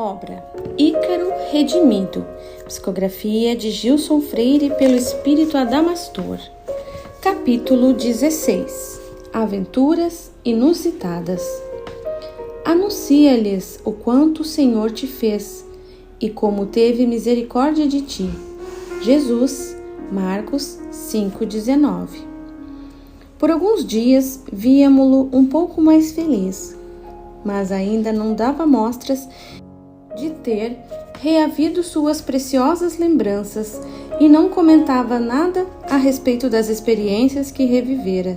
Obra Ícaro Redimido, psicografia de Gilson Freire pelo Espírito Adamastor. Capítulo 16. Aventuras inusitadas. Anuncia-lhes o quanto o Senhor te fez e como teve misericórdia de ti. Jesus, Marcos 5,19. Por alguns dias víamo-lo um pouco mais feliz, mas ainda não dava mostras de ter reavido suas preciosas lembranças e não comentava nada a respeito das experiências que revivera.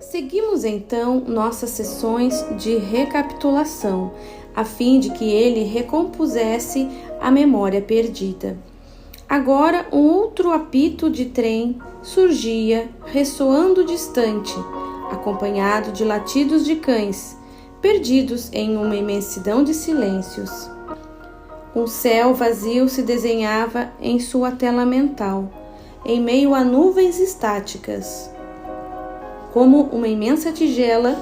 Seguimos então nossas sessões de recapitulação, a fim de que ele recompusesse a memória perdida. Agora um outro apito de trem surgia, ressoando distante, acompanhado de latidos de cães, perdidos em uma imensidão de silêncios. Um céu vazio se desenhava em sua tela mental, em meio a nuvens estáticas. Como uma imensa tigela,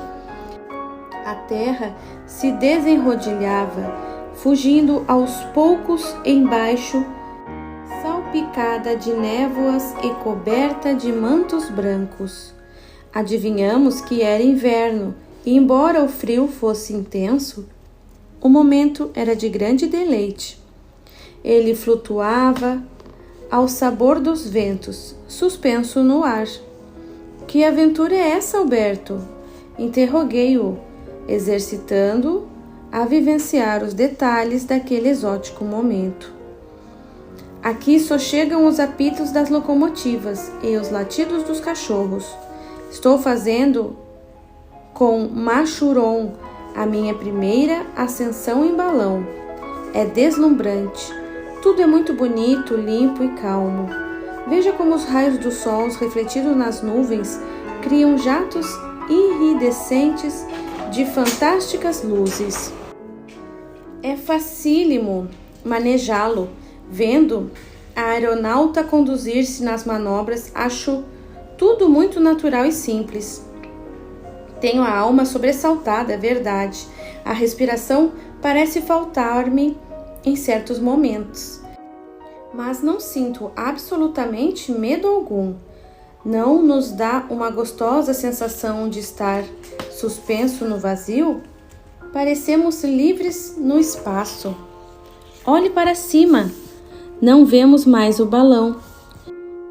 a terra se desenrodilhava, fugindo aos poucos embaixo, salpicada de névoas e coberta de mantos brancos. Adivinhamos que era inverno, e embora o frio fosse intenso, o momento era de grande deleite. Ele flutuava ao sabor dos ventos, suspenso no ar. Que aventura é essa, Alberto? Interroguei-o, exercitando-o a vivenciar os detalhes daquele exótico momento. Aqui só chegam os apitos das locomotivas e os latidos dos cachorros. Estou fazendo com Machuron a minha primeira ascensão em balão. É deslumbrante. Tudo é muito bonito, limpo e calmo. Veja como os raios do sol refletidos nas nuvens criam jatos iridescentes de fantásticas luzes. É facílimo manejá-lo. Vendo a aeronauta conduzir-se nas manobras, acho tudo muito natural e simples. Tenho a alma sobressaltada, é verdade. A respiração parece faltar-me em certos momentos. Mas não sinto absolutamente medo algum. Não nos dá uma gostosa sensação de estar suspenso no vazio? Parecemos livres no espaço. Olhe para cima. Não vemos mais o balão.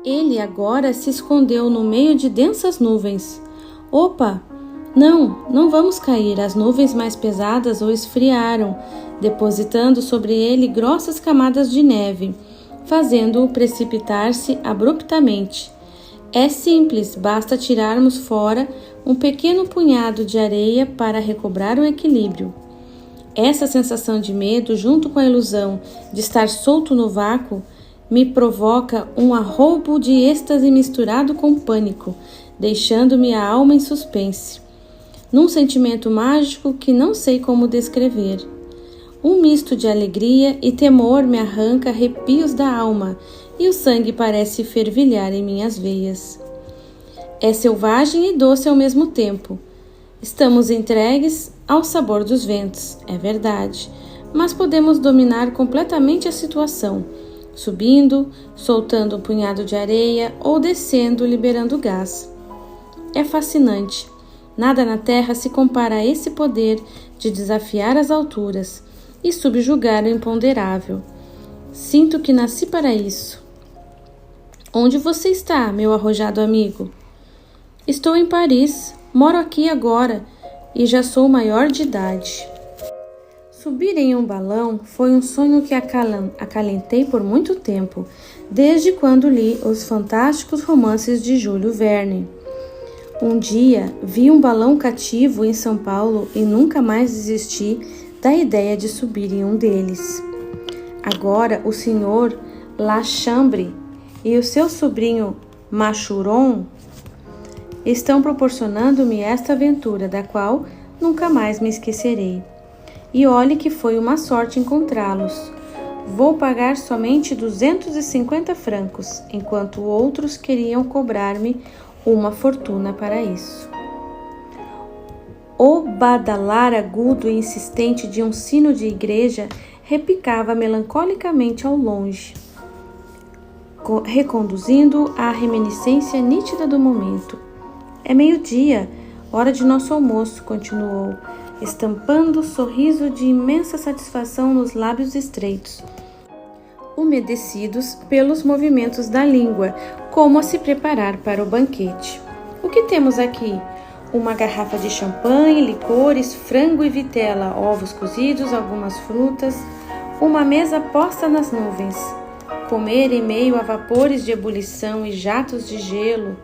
Ele agora se escondeu no meio de densas nuvens. Opa! Não vamos cair. As nuvens mais pesadas o esfriaram, depositando sobre ele grossas camadas de neve, fazendo-o precipitar-se abruptamente. É simples, basta tirarmos fora um pequeno punhado de areia para recobrar o equilíbrio. Essa sensação de medo, junto com a ilusão de estar solto no vácuo, me provoca um arroubo de êxtase misturado com pânico, deixando-me a alma em suspense. Num sentimento mágico que não sei como descrever. Um misto de alegria e temor me arranca arrepios da alma e o sangue parece fervilhar em minhas veias. É selvagem e doce ao mesmo tempo. Estamos entregues ao sabor dos ventos, é verdade, mas podemos dominar completamente a situação, subindo, soltando um punhado de areia ou descendo, liberando gás. É fascinante. Nada na Terra se compara a esse poder de desafiar as alturas e subjugar o imponderável. Sinto que nasci para isso. Onde você está, meu arrojado amigo? Estou em Paris, moro aqui agora e já sou maior de idade. Subir em um balão foi um sonho que acalentei por muito tempo, desde quando li os fantásticos romances de Júlio Verne. Um dia vi um balão cativo em São Paulo e nunca mais desisti da ideia de subir em um deles. Agora o senhor Lachambre e o seu sobrinho Machuron estão proporcionando-me esta aventura, da qual nunca mais me esquecerei. E olhe que foi uma sorte encontrá-los. Vou pagar somente 250 francos, enquanto outros queriam cobrar-me uma fortuna para isso. O badalar agudo e insistente de um sino de igreja repicava melancolicamente ao longe, reconduzindo à reminiscência nítida do momento. É meio-dia, hora de nosso almoço, continuou, estampando sorriso de imensa satisfação nos lábios estreitos, umedecidos pelos movimentos da língua, como a se preparar para o banquete. O que temos aqui? Uma garrafa de champanhe, licores, frango e vitela, ovos cozidos, algumas frutas, uma mesa posta nas nuvens. Comer em meio a vapores de ebulição e jatos de gelo,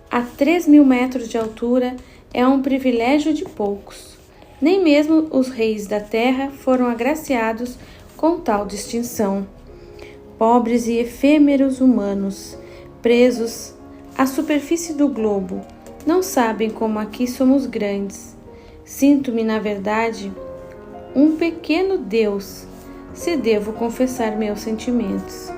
a 3.000 metros de altura, é um privilégio de poucos. Nem mesmo os reis da terra foram agraciados com tal distinção. Pobres e efêmeros humanos, presos à superfície do globo, não sabem como aqui somos grandes. Sinto-me, na verdade, um pequeno Deus, se devo confessar meus sentimentos.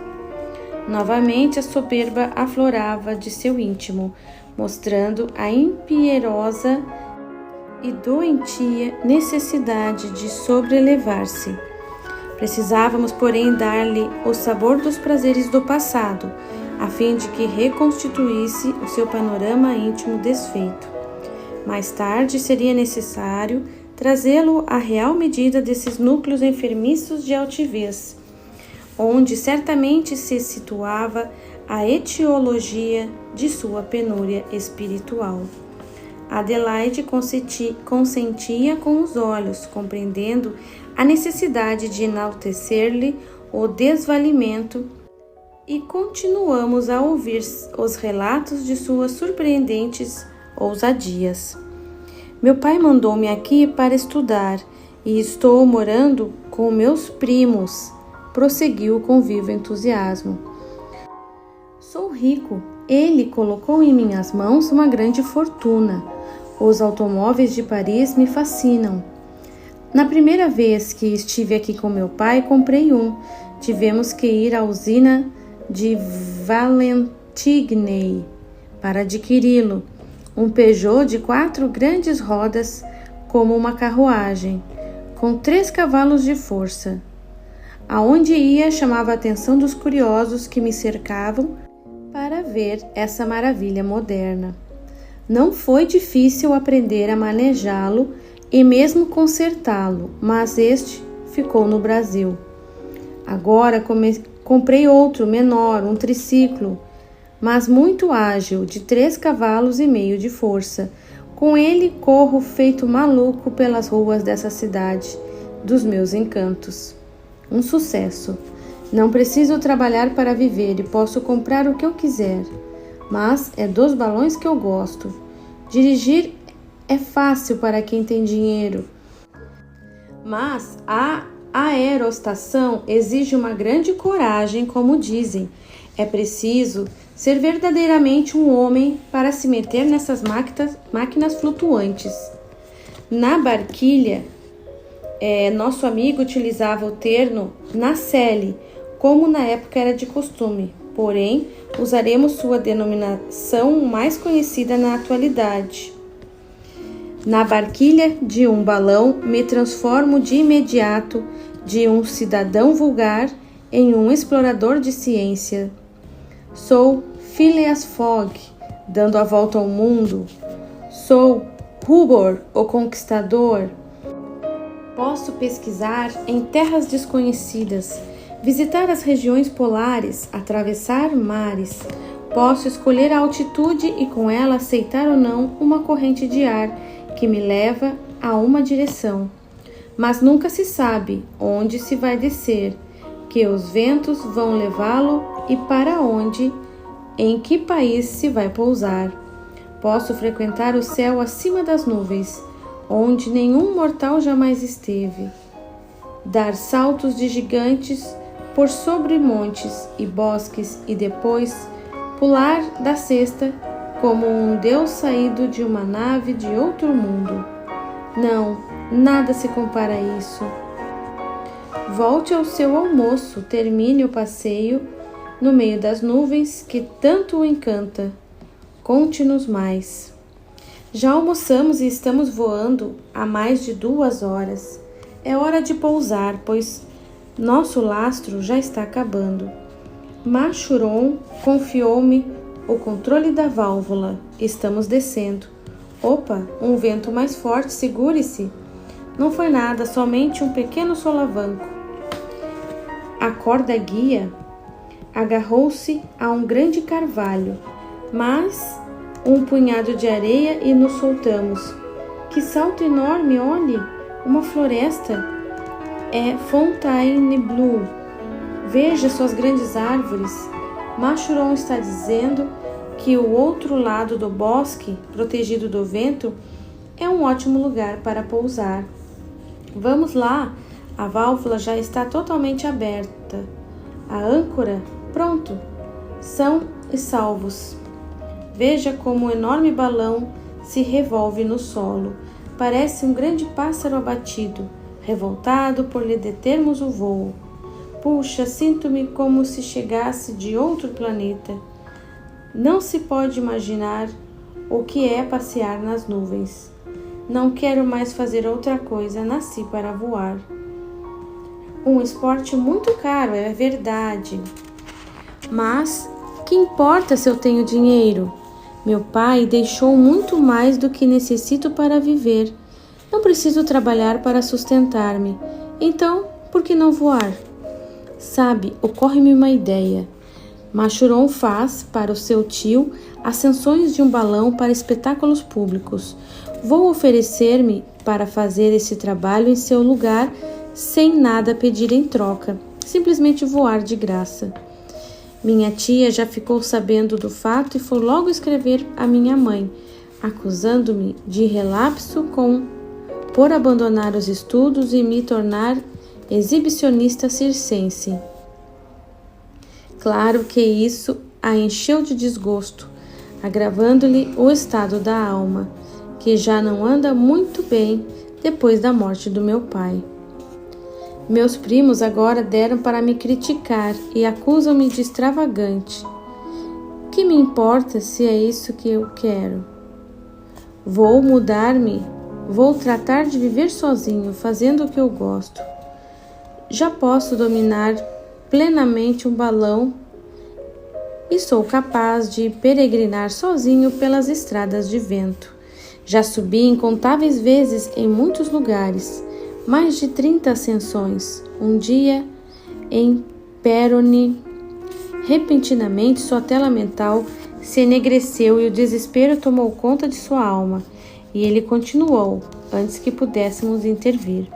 Novamente a soberba aflorava de seu íntimo, mostrando a impiedosa e doentia necessidade de sobrelevar-se. Precisávamos, porém, dar-lhe o sabor dos prazeres do passado, a fim de que reconstituísse o seu panorama íntimo desfeito. Mais tarde seria necessário trazê-lo à real medida desses núcleos enfermiços de altivez, onde certamente se situava a etiologia de sua penúria espiritual. Adelaide consentia com os olhos, compreendendo a necessidade de enaltecer-lhe o desvalimento, e continuamos a ouvir os relatos de suas surpreendentes ousadias. Meu pai mandou-me aqui para estudar e estou morando com meus primos, prosseguiu com vivo entusiasmo. Sou rico. Ele colocou em minhas mãos uma grande fortuna. Os automóveis de Paris me fascinam. Na primeira vez que estive aqui com meu pai, comprei um. Tivemos que ir à usina de Valentigney para adquiri-lo. Um Peugeot de 4 grandes rodas, como uma carruagem, com 3 cavalos de força. Aonde ia, chamava a atenção dos curiosos que me cercavam para ver essa maravilha moderna. Não foi difícil aprender a manejá-lo e mesmo consertá-lo, mas este ficou no Brasil. Agora comprei outro menor, um triciclo, mas muito ágil, de 3 cavalos e meio de força. Com ele corro feito maluco pelas ruas dessa cidade, dos meus encantos. Um sucesso. Não preciso trabalhar para viver e posso comprar o que eu quiser. Mas é dos balões que eu gosto. Dirigir é fácil para quem tem dinheiro. Mas a aerostação exige uma grande coragem, como dizem. É preciso ser verdadeiramente um homem para se meter nessas máquinas flutuantes. Na barquilha, nosso amigo utilizava o termo nacelle, como na época era de costume, porém usaremos sua denominação mais conhecida na atualidade. Na barquilha de um balão me transformo de imediato de um cidadão vulgar em um explorador de ciência. Sou Phileas Fogg, dando a volta ao mundo. Sou Hubbard, o conquistador. Posso pesquisar em terras desconhecidas, visitar as regiões polares, atravessar mares. Posso escolher a altitude e com ela aceitar ou não uma corrente de ar que me leva a uma direção. Mas nunca se sabe onde se vai descer, que os ventos vão levá-lo e para onde, em que país se vai pousar. Posso frequentar o céu acima das nuvens, onde nenhum mortal jamais esteve. Dar saltos de gigantes por sobre montes e bosques e depois pular da cesta como um deus saído de uma nave de outro mundo. Não, nada se compara a isso. Volte ao seu almoço, termine o passeio no meio das nuvens que tanto o encanta. Conte-nos mais. Já almoçamos e estamos voando há mais de 2 horas. É hora de pousar, pois nosso lastro já está acabando. Machuron confiou-me o controle da válvula. Estamos descendo. Opa, um vento mais forte, segure-se. Não foi nada, somente um pequeno solavanco. A corda guia agarrou-se a um grande carvalho, mas um punhado de areia e nos soltamos. Que salto enorme, olhe! Uma floresta. É Fontainebleau. Veja suas grandes árvores. Machuron está dizendo que o outro lado do bosque, protegido do vento, é um ótimo lugar para pousar. Vamos lá, a válvula já está totalmente aberta. A âncora, pronto, são e salvos. Veja como o enorme balão se revolve no solo. Parece um grande pássaro abatido, revoltado por lhe determos o voo. Puxa, sinto-me como se chegasse de outro planeta. Não se pode imaginar o que é passear nas nuvens. Não quero mais fazer outra coisa, nasci para voar. Um esporte muito caro, é verdade. Mas que importa se eu tenho dinheiro? Meu pai deixou muito mais do que necessito para viver. Não preciso trabalhar para sustentar-me. Então, por que não voar? Sabe, ocorre-me uma ideia. Machuron faz, para o seu tio, ascensões de um balão para espetáculos públicos. Vou oferecer-me para fazer esse trabalho em seu lugar, sem nada pedir em troca, simplesmente voar de graça. Minha tia já ficou sabendo do fato e foi logo escrever à minha mãe, acusando-me de relapso por abandonar os estudos e me tornar exibicionista circense. Claro que isso a encheu de desgosto, agravando-lhe o estado da alma, que já não anda muito bem depois da morte do meu pai. Meus primos agora deram para me criticar e acusam-me de extravagante. Que me importa se é isso que eu quero? Vou mudar-me, vou tratar de viver sozinho, fazendo o que eu gosto. Já posso dominar plenamente um balão e sou capaz de peregrinar sozinho pelas estradas de vento. Já subi incontáveis vezes em muitos lugares, mais de 30 ascensões. Um dia, em Perone, repentinamente sua tela mental se enegreceu e o desespero tomou conta de sua alma, e ele continuou, antes que pudéssemos intervir.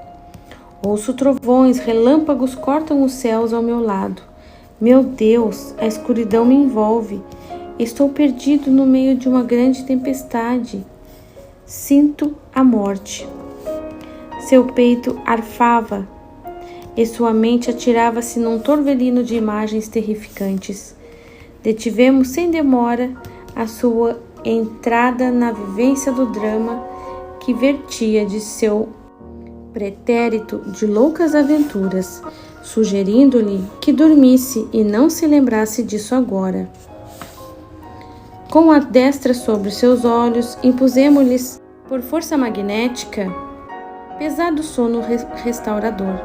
Ouço trovões, relâmpagos cortam os céus ao meu lado. Meu Deus, a escuridão me envolve. Estou perdido no meio de uma grande tempestade. Sinto a morte. Seu peito arfava e sua mente atirava-se num torbellino de imagens terrificantes. Detivemos sem demora a sua entrada na vivência do drama que vertia de seu pretérito de loucas aventuras, sugerindo-lhe que dormisse e não se lembrasse disso agora. Com a destra sobre seus olhos, impusemos-lhes, por força magnética, pesado sono restaurador,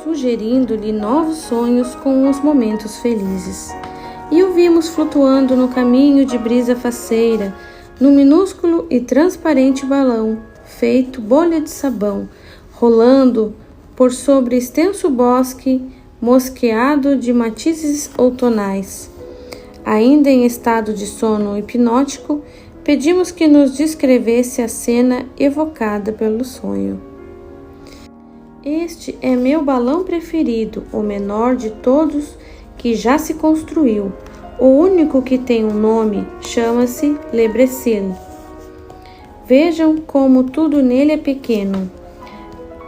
sugerindo-lhe novos sonhos com os momentos felizes. E o vimos flutuando no caminho de brisa faceira, num minúsculo e transparente balão, feito bolha de sabão, rolando por sobre extenso bosque mosqueado de matizes outonais. Ainda em estado de sono hipnótico, pedimos que nos descrevesse a cena evocada pelo sonho. Este é meu balão preferido, o menor de todos que já se construiu. O único que tem um nome chama-se Le Brésil. Vejam como tudo nele é pequeno.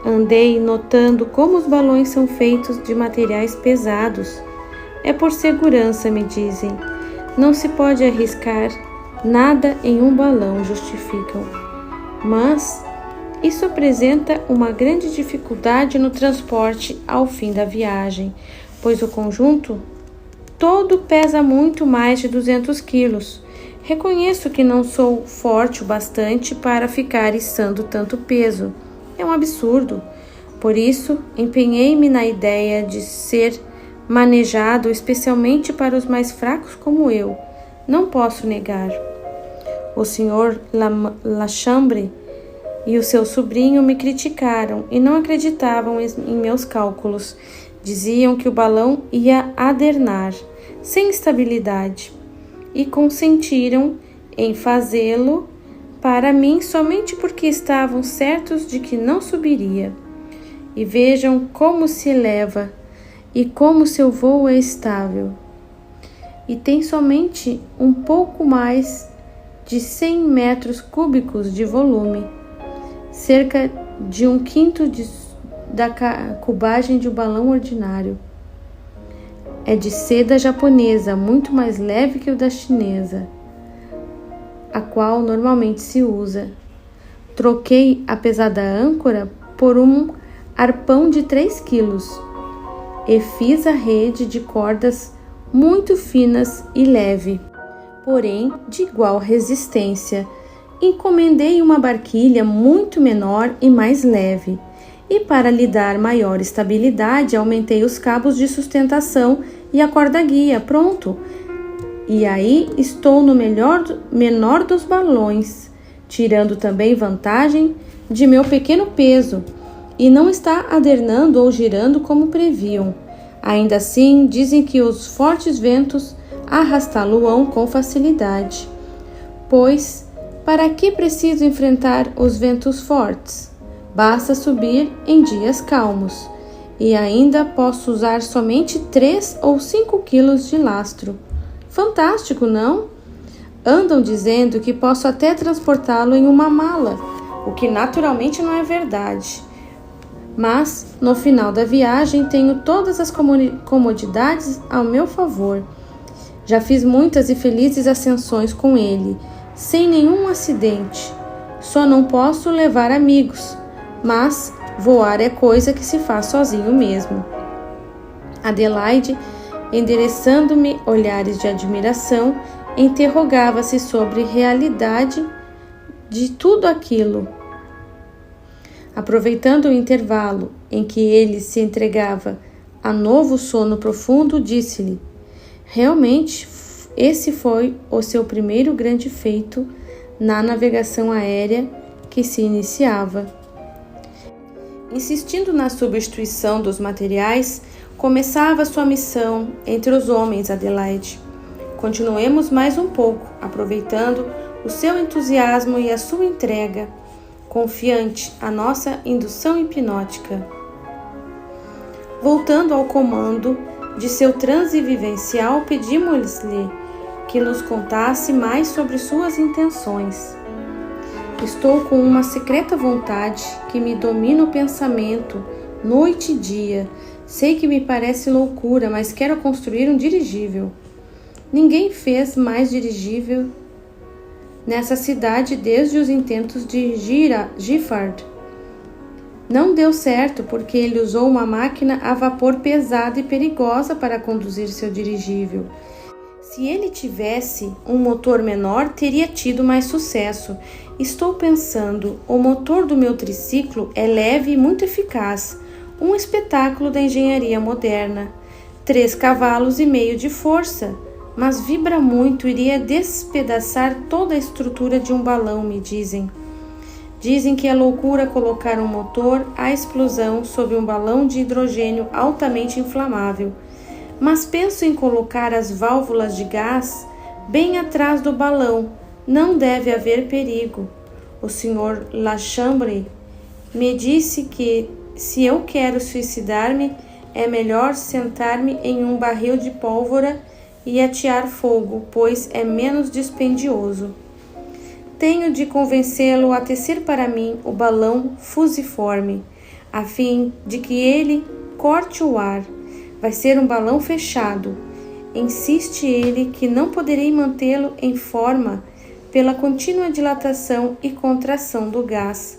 Andei notando como os balões são feitos de materiais pesados. É por segurança, me dizem. Não se pode arriscar nada em um balão, justificam. Mas isso apresenta uma grande dificuldade no transporte ao fim da viagem, pois o conjunto todo pesa muito mais de 200 quilos. Reconheço que não sou forte o bastante para ficar içando tanto peso. É um absurdo. Por isso, empenhei-me na ideia de ser manejado especialmente para os mais fracos como eu. Não posso negar. O Sr. Lachambre e o seu sobrinho me criticaram e não acreditavam em meus cálculos. Diziam que o balão ia adernar, sem estabilidade, e consentiram em fazê-lo para mim somente porque estavam certos de que não subiria. E vejam como se eleva e como seu voo é estável. E tem somente um pouco mais de 100 metros cúbicos de volume, cerca de 1/5 da cubagem de um balão ordinário. É de seda japonesa, muito mais leve que o da chinesa, a qual normalmente se usa. Troquei a pesada âncora por um arpão de 3 quilos e fiz a rede de cordas muito finas e leve, porém de igual resistência. Encomendei uma barquilha muito menor e mais leve, e para lhe dar maior estabilidade, aumentei os cabos de sustentação e a corda-guia. Pronto! E aí estou no menor dos balões, tirando também vantagem de meu pequeno peso, e não está adernando ou girando como previam. Ainda assim, dizem que os fortes ventos arrastá-lo-ão com facilidade. Pois, para que preciso enfrentar os ventos fortes? Basta subir em dias calmos, e ainda posso usar somente 3 ou 5 quilos de lastro. Fantástico, não? Andam dizendo que posso até transportá-lo em uma mala, o que naturalmente não é verdade. Mas, no final da viagem, tenho todas as comodidades ao meu favor. Já fiz muitas e felizes ascensões com ele, sem nenhum acidente. Só não posso levar amigos, mas voar é coisa que se faz sozinho mesmo. Adelaide, endereçando-me olhares de admiração, interrogava-se sobre a realidade de tudo aquilo. Aproveitando o intervalo em que ele se entregava a novo sono profundo, disse-lhe: realmente, esse foi o seu primeiro grande feito na navegação aérea que se iniciava. Insistindo na substituição dos materiais, começava sua missão entre os homens, Adelaide. Continuemos mais um pouco, aproveitando o seu entusiasmo e a sua entrega, confiante a nossa indução hipnótica. Voltando ao comando de seu transe vivencial, pedimos-lhe que nos contasse mais sobre suas intenções. Estou com uma secreta vontade que me domina o pensamento, noite e dia. Sei que me parece loucura, mas quero construir um dirigível. Ninguém fez mais dirigível nessa cidade desde os intentos de Giffard. Não deu certo porque ele usou uma máquina a vapor pesada e perigosa para conduzir seu dirigível. Se ele tivesse um motor menor, teria tido mais sucesso. Estou pensando, o motor do meu triciclo é leve e muito eficaz, um espetáculo da engenharia moderna. 3,5 cavalos de força, mas vibra muito, iria despedaçar toda a estrutura de um balão, me dizem. Dizem que é loucura colocar um motor à explosão sob um balão de hidrogênio altamente inflamável. Mas penso em colocar as válvulas de gás bem atrás do balão. Não deve haver perigo. O Sr. Lachambre me disse que, se eu quero suicidar-me, é melhor sentar-me em um barril de pólvora e atear fogo, pois é menos dispendioso. Tenho de convencê-lo a tecer para mim o balão fusiforme, a fim de que ele corte o ar. Vai ser um balão fechado. Insiste ele que não poderei mantê-lo em forma pela contínua dilatação e contração do gás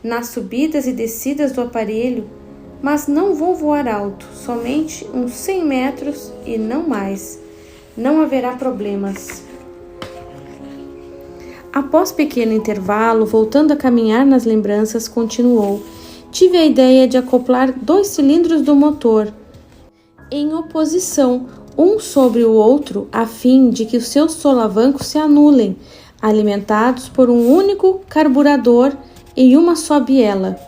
nas subidas e descidas do aparelho, mas não vou voar alto, somente uns 100 metros e não mais. Não haverá problemas. Após pequeno intervalo, voltando a caminhar nas lembranças, continuou. Tive a ideia de acoplar 2 cilindros do motor em oposição, um sobre o outro, a fim de que os seus solavancos se anulem, alimentados por um único carburador e uma só biela.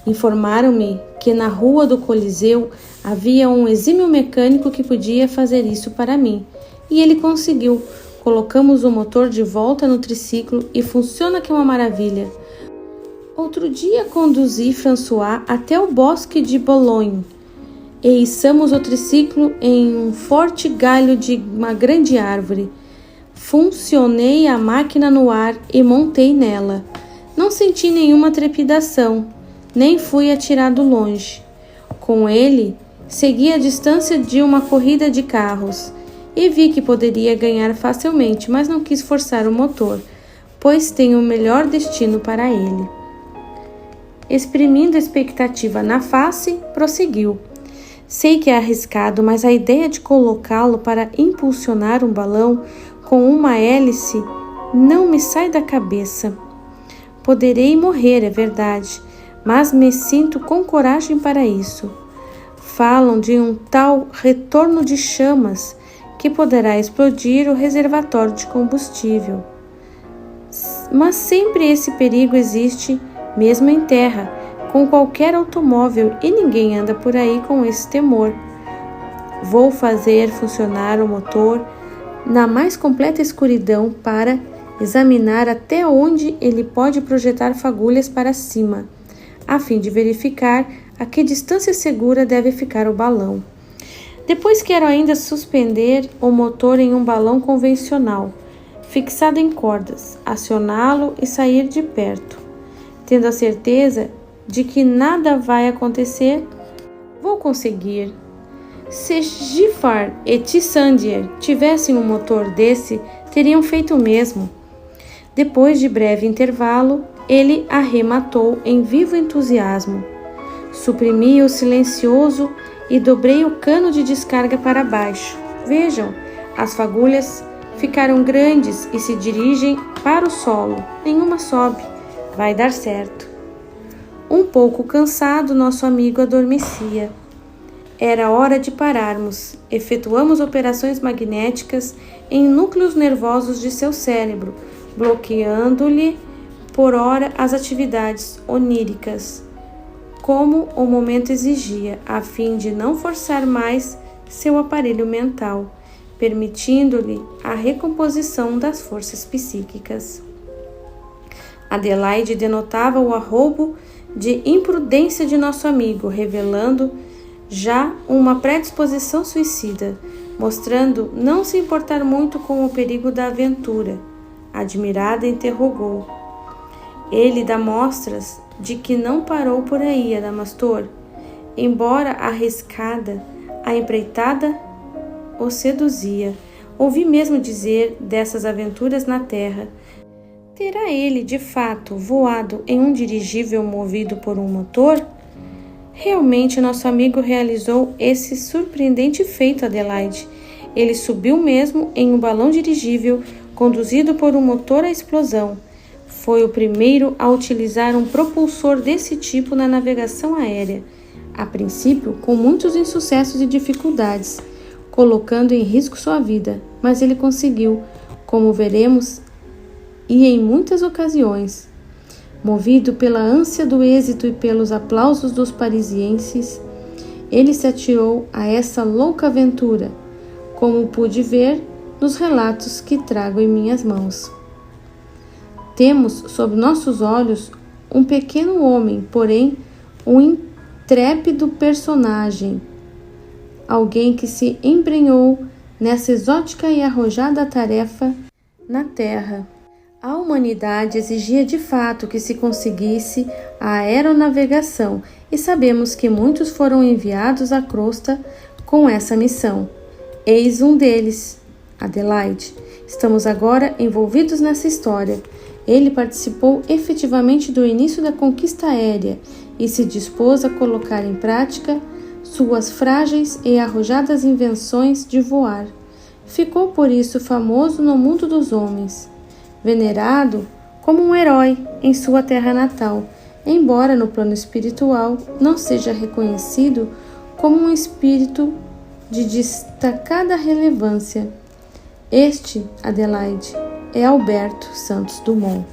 Informaram-me que na rua do Coliseu havia um exímio mecânico que podia fazer isso para mim, e ele conseguiu. Colocamos o motor de volta no triciclo e funciona que é uma maravilha. Outro dia conduzi François até o bosque de Boulogne e içamos o triciclo em um forte galho de uma grande árvore. Funcionei a máquina no ar e montei nela. Não senti nenhuma trepidação, nem fui atirado longe. Com ele, segui a distância de uma corrida de carros e vi que poderia ganhar facilmente, mas não quis forçar o motor, pois tenho o melhor destino para ele. Exprimindo a expectativa na face, prosseguiu. Sei que é arriscado, mas a ideia de colocá-lo para impulsionar um balão com uma hélice não me sai da cabeça. Poderei morrer, é verdade, mas me sinto com coragem para isso. Falam de um tal retorno de chamas que poderá explodir o reservatório de combustível. Mas sempre esse perigo existe, mesmo em terra, com qualquer automóvel, e ninguém anda por aí com esse temor. Vou fazer funcionar o motor na mais completa escuridão para examinar até onde ele pode projetar fagulhas para cima, a fim de verificar a que distância segura deve ficar o balão. Depois quero ainda suspender o motor em um balão convencional, fixado em cordas, acioná-lo e sair de perto. Tendo a certeza de que nada vai acontecer, vou conseguir. Se Giffard e Tissandier tivessem um motor desse, teriam feito o mesmo. Depois de breve intervalo, ele arrematou em vivo entusiasmo. Suprimi o silencioso e dobrei o cano de descarga para baixo. Vejam, as fagulhas ficaram grandes e se dirigem para o solo. Nenhuma sobe. Vai dar certo. Um pouco cansado, nosso amigo adormecia. Era hora de pararmos. Efetuamos operações magnéticas em núcleos nervosos de seu cérebro, bloqueando-lhe por hora as atividades oníricas, como o momento exigia, a fim de não forçar mais seu aparelho mental, permitindo-lhe a recomposição das forças psíquicas. Adelaide denotava o arroubo de imprudência de nosso amigo, revelando já uma predisposição suicida, mostrando não se importar muito com o perigo da aventura. Admirada, interrogou. Ele dá mostras de que não parou por aí, Adamastor. Embora arriscada, a empreitada o seduzia. Ouvi mesmo dizer dessas aventuras na terra. Terá ele, de fato, voado em um dirigível movido por um motor? Realmente, nosso amigo realizou esse surpreendente feito, Adelaide. Ele subiu mesmo em um balão dirigível conduzido por um motor à explosão. Foi o primeiro a utilizar um propulsor desse tipo na navegação aérea, a princípio com muitos insucessos e dificuldades, colocando em risco sua vida, mas ele conseguiu, como veremos, e em muitas ocasiões. Movido pela ânsia do êxito e pelos aplausos dos parisienses, ele se atirou a essa louca aventura, como pude ver nos relatos que trago em minhas mãos. Temos sob nossos olhos um pequeno homem, porém um intrépido personagem, alguém que se embrenhou nessa exótica e arrojada tarefa na Terra. A humanidade exigia de fato que se conseguisse a aeronavegação e sabemos que muitos foram enviados à crosta com essa missão. Eis um deles, Adelaide. Estamos agora envolvidos nessa história. Ele participou efetivamente do início da conquista aérea e se dispôs a colocar em prática suas frágeis e arrojadas invenções de voar. Ficou por isso famoso no mundo dos homens. venerado como um herói em sua terra natal, embora no plano espiritual não seja reconhecido como um espírito de destacada relevância. Este, Adelaide, é Alberto Santos Dumont.